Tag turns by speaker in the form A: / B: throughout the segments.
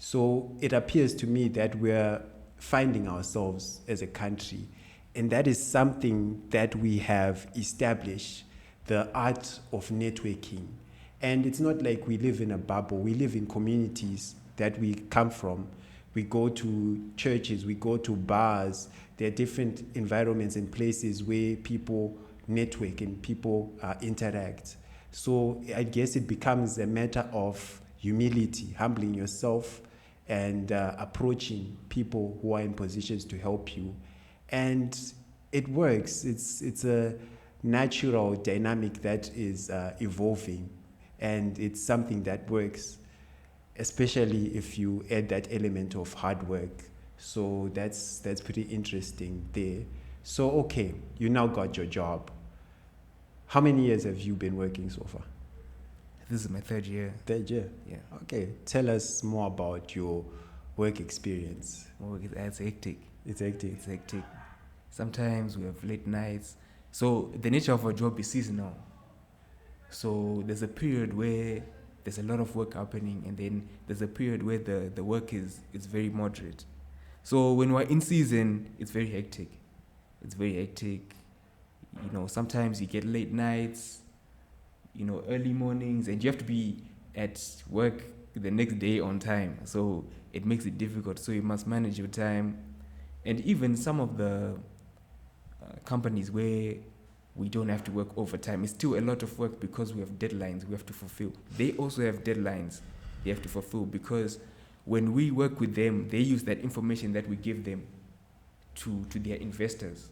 A: So it appears to me that we're finding ourselves as a country, and that is something that we have established, the art of networking. And it's not like we live in a bubble. We live in communities that we come from. We go to churches, we go to bars. There are different environments and places where people network and people interact. So I guess it becomes a matter of humility, humbling yourself and approaching people who are in positions to help you. And it works. It's a natural dynamic that is evolving, and it's something that works, especially if you add that element of hard work. So that's pretty interesting there. So okay, you now got your job. How many years have you been working so far?
B: This is my third year.
A: Third year?
B: Yeah.
A: Okay, tell us more about your work experience.
B: It's hectic.
A: It's hectic.
B: It's hectic. Sometimes we have late nights. So the nature of our job is seasonal. So there's a period where there's a lot of work happening, and then there's a period where the work is very moderate. So when we're in season, it's very hectic. It's very hectic. Sometimes you get late nights, early mornings, and you have to be at work the next day on time. So it makes it difficult. So you must manage your time. And even some of the companies where we don't have to work overtime, it's still a lot of work because we have deadlines we have to fulfill. They also have deadlines they have to fulfill, because when we work with them, they use that information that we give them to their investors.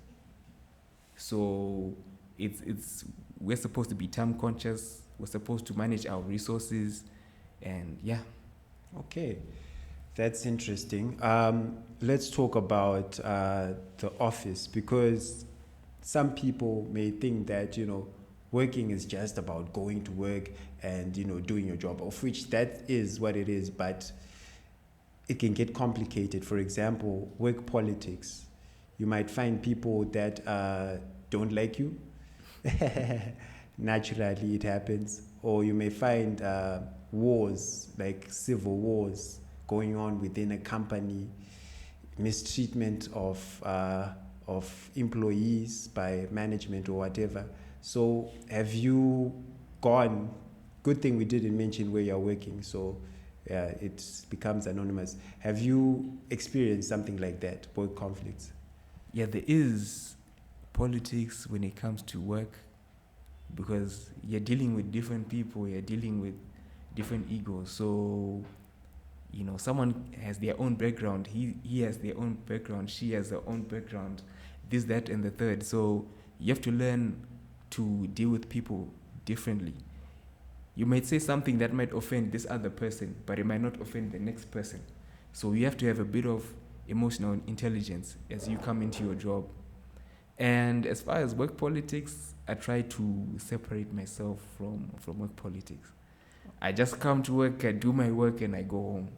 B: So we're supposed to be time conscious. We're supposed to manage our resources, and yeah.
A: Okay, that's interesting. Let's talk about the office, because some people may think that working is just about going to work and doing your job, of which that is what it is, but it can get complicated. For example, work politics. You might find people that don't like you. Naturally, it happens. Or you may find wars, like civil wars, going on within a company, mistreatment of employees by management or whatever. So have you gone? Good thing we didn't mention where you're working, so it becomes anonymous. Have you experienced something like that, work conflicts?
B: Yeah, there is politics when it comes to work, because you're dealing with different people, you're dealing with different egos. So, someone has their own background, he has their own background, she has her own background, this, that, and the third. So you have to learn to deal with people differently. You might say something that might offend this other person, but it might not offend the next person. So you have to have a bit of emotional intelligence as you come into your job. And as far as work politics, I try to separate myself from work politics. I just come to work, I do my work, and I go home.